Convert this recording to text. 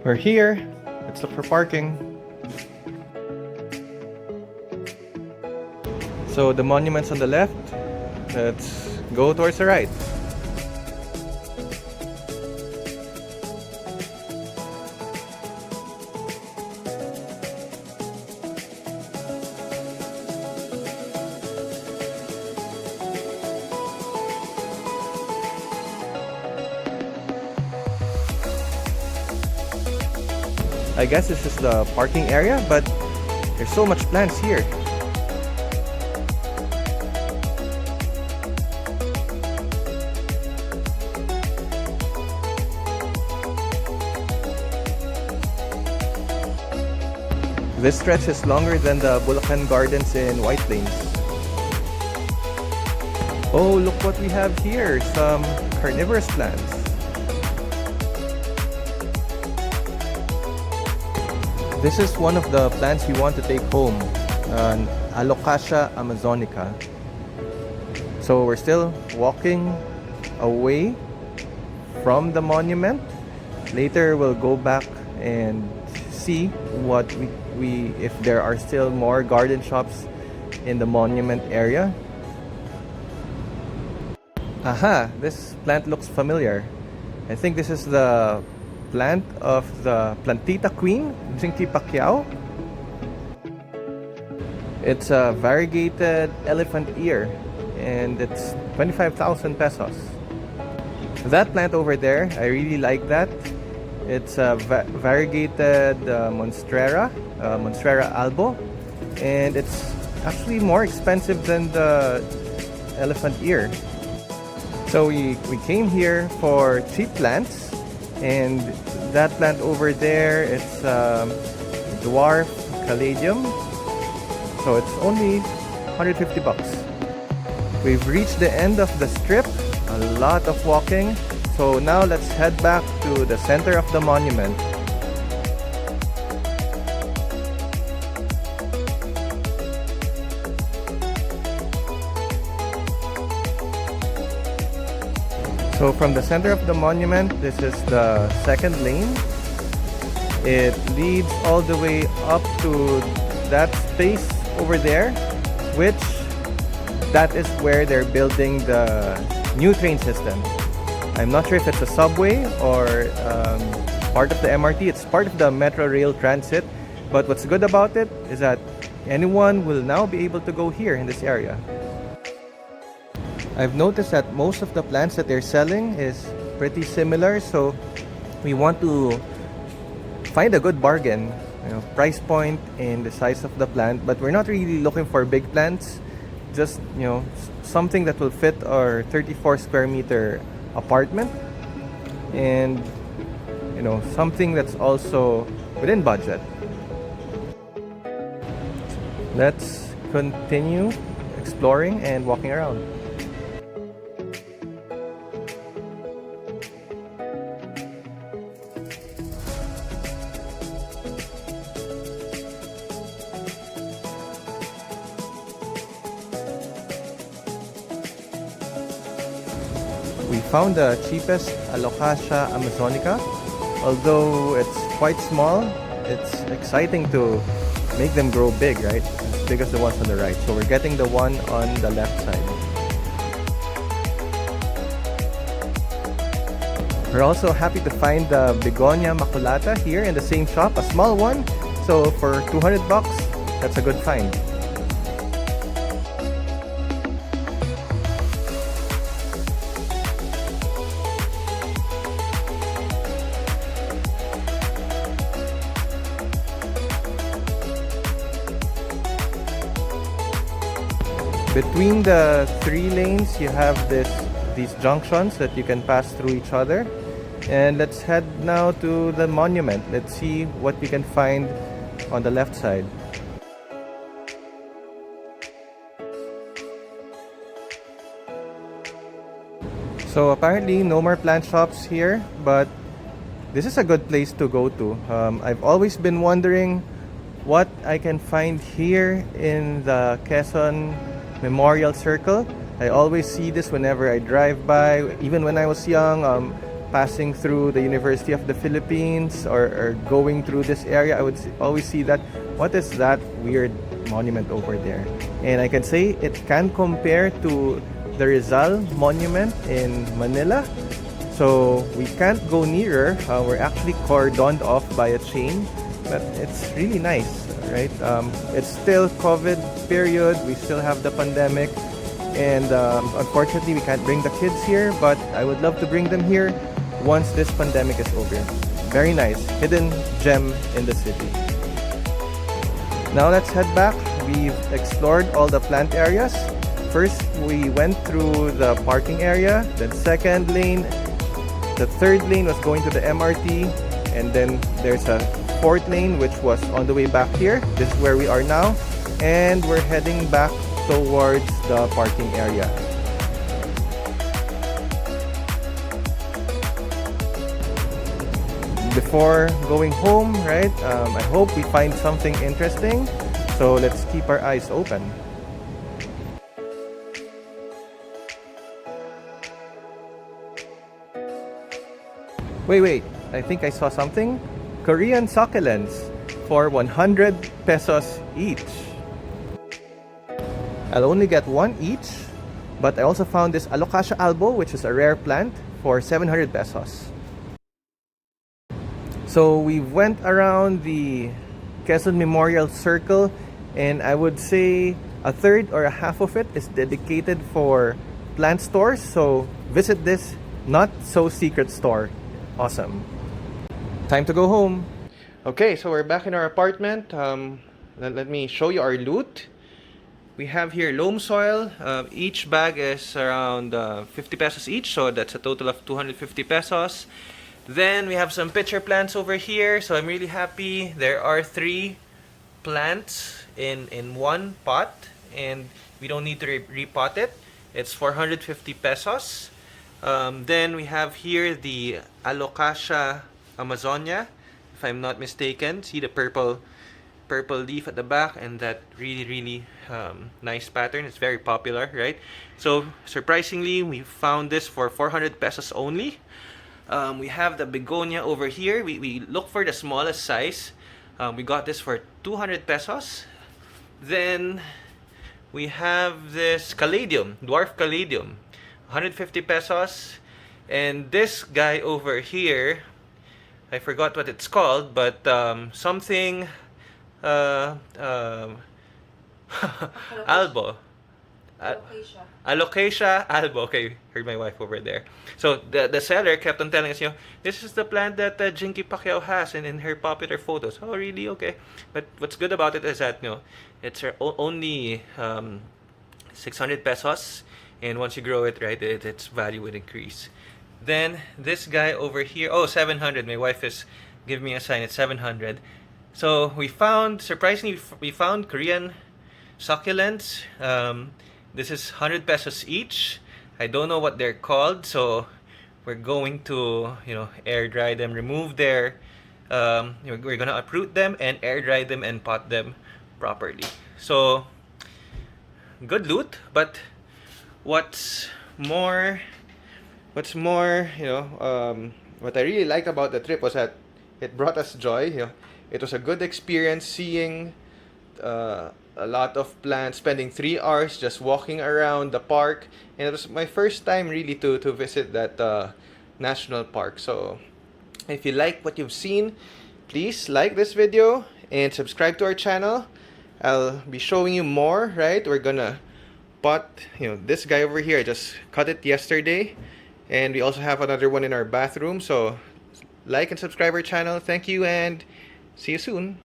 We're here. Let's look for parking. So the monument's on the left. Let's go towards the right. I guess this is the parking area, but there's so much plants here. This stretch is longer than the Bulacan Gardens in White Plains. Oh, look what we have here! Some carnivorous plants. This is one of the plants we want to take home, an Alocasia amazonica. So we're still walking away from the monument. Later we'll go back and see what if there are still more garden shops in the monument area. Aha, this plant looks familiar. I think this is the plant of the plantita queen, Jinky Pacuiao. It's a variegated elephant ear and it's 25,000 pesos. That plant over there, I really like that. It's a variegated Monstera albo, and it's actually more expensive than the elephant ear. So we came here for cheap plants, and that plant over there, it's dwarf caladium, so it's only 150 bucks. We've reached the end of the strip, a lot of walking. So now let's head back to the center of the monument. So from the center of the monument, this is the second lane. It leads all the way up to that space over there, which that is where they're building the new train system. I'm not sure if it's a subway or part of the MRT. It's part of the Metro Rail Transit. But what's good about it is that anyone will now be able to go here in this area. I've noticed that most of the plants that they're selling is pretty similar. So we want to find a good bargain, price point and the size of the plant. But we're not really looking for big plants. Just, something that will fit our 34 square meter apartment, and something that's also within budget. Let's continue exploring and walking around. We found the cheapest Alocasia amazonica. Although it's quite small, it's exciting to make them grow big, right? As big as the ones on the right. So we're getting the one on the left side. We're also happy to find the Begonia maculata here in the same shop, a small one. So for 200 bucks, that's a good find. Between the three lanes, you have these junctions that you can pass through each other. And let's head now to the monument. Let's see what we can find on the left side. So apparently no more plant shops here, but this is a good place to go to. I've always been wondering what I can find here in the Quezon Memorial Circle. I always see this whenever I drive by, even when I was young, passing through the University of the Philippines or going through this area, I would always see that. What is that weird monument over there? And I can say it can compare to the Rizal Monument in Manila. So we can't go nearer. We're actually cordoned off by a chain, but it's really nice, right? It's still COVID period. We still have the pandemic, and unfortunately we can't bring the kids here, but I would love to bring them here once this pandemic is over. Very nice, hidden gem in the city. Now let's head back. We've explored all the plant areas. First, we went through the parking area. The second lane, the third lane was going to the MRT, and then there's a fourth lane which was on the way back here. This is where we are now, and we're heading back towards the parking area. Before going home, right, I hope we find something interesting, so let's keep our eyes open. Wait, I think I saw something. Korean Succulents for 100 pesos each. I'll only get one each, but I also found this Alocasia albo, which is a rare plant, for 700 pesos. So we went around the Quezon Memorial Circle, and I would say a third or a half of it is dedicated for plant stores. So visit this not so secret store. Awesome. Time to go home. Okay, so we're back in our apartment. Let me show you our loot. We have here loam soil. Each bag is around 50 pesos each, so that's a total of 250 pesos. Then we have some pitcher plants over here, so I'm really happy. There are 3 plants in one pot, and we don't need to repot it. It's 450 pesos. Then we have here the Alocasia Amazonia, if I'm not mistaken. See the purple leaf at the back, and that really nice pattern. It's very popular, right? So surprisingly, we found this for 400 pesos only. We have the begonia over here. We look for the smallest size. We got this for 200 pesos. Then we have this caladium, dwarf caladium, 150 pesos. And this guy over here, I forgot what it's called, but something albo. Alocasia albo. Okay, heard my wife over there. So the seller kept on telling us, this is the plant that Jinky Pacuiao has in her popular photos. Oh, really? Okay. But what's good about it is that it's only 600 pesos, and once you grow it, right, its value would increase. Then this guy over here, 700. My wife is giving me a sign. It's 700. So surprisingly, we found Korean succulents. This is 100 pesos each. I don't know what they're called, so we're going to, air dry them, remove their, we're gonna uproot them and air dry them and pot them properly. So good loot, but what's more, what I really liked about the trip was that it brought us joy. It was a good experience seeing a lot of plants, spending 3 hours just walking around the park, and it was my first time really to visit that national park. So if you like what you've seen, please like this video and subscribe to our channel. I'll be showing you more, right? We're gonna pot this guy over here. I just cut it yesterday, and we also have another one in our bathroom. So like and subscribe our channel. Thank you, and see you soon.